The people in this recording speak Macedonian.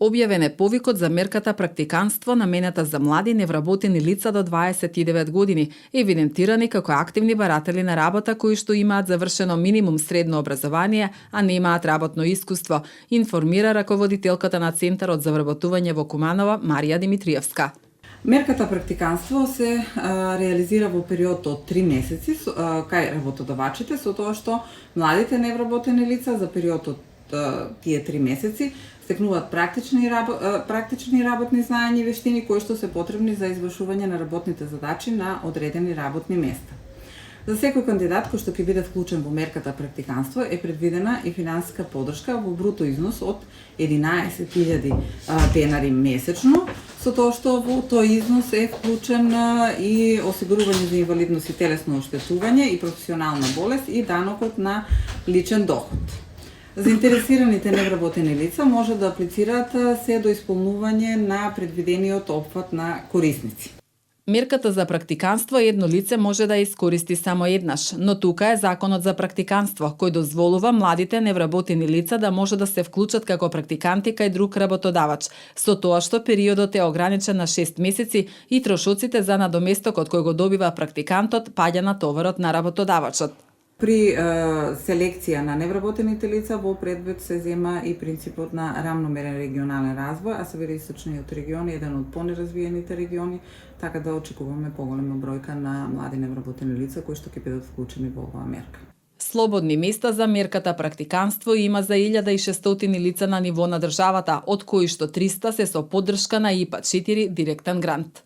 Објавен е повикот за мерката практиканство наменета за млади невработени лица до 29 години, евидентирани како активни баратели на работа кои што имаат завршено минимум средно образование, а немаат работно искуство, информира раководителката на Центарот за вработување во Куманово Марија Димитриевска. Мерката практиканство се реализира во период од 3 месеци кај работодавачите, со тоа што младите невработени лица за период од тие 3 месеци стекнуваат практични работни знаења и вештини кои што се потребни за извршување на работните задачи на одредени работни места. За секој кандидат кој што ќе биде вклучен во мерката практиканство е предвидена и финансиска поддршка во бруто износ од 11.000 денари месечно, со тоа што во тој износ е вклучен и осигурување за инвалидност и телесно оштетување и професионална болест и данокот на личен доход. Заинтересираните невработени лица може да аплицираат се до исполнување на предвидениот опфат на корисници. Мерката за практиканство едно лице може да ја искористи само еднаш, но тука е Законот за практиканство, кој дозволува младите невработени лица да може да се вклучат како практиканти кај друг работодавач, со тоа што периодот е ограничен на 6 месеци и трошоците за надоместокот кој го добива практикантот паѓа на товарот на работодавачот. При селекција на невработените лица во предвид се зема и принципот на рамномерен регионален развој, а североисточниот регион е еден од понеразвиените региони, така да очекуваме поголема бројка на млади невработени лица кои што ќе бидат вклучени во оваа мерка. Слободни места за мерката практиканство има за 1600 лица на ниво на државата, од кои што 300 се со поддршка на ИПА 4 директен грант.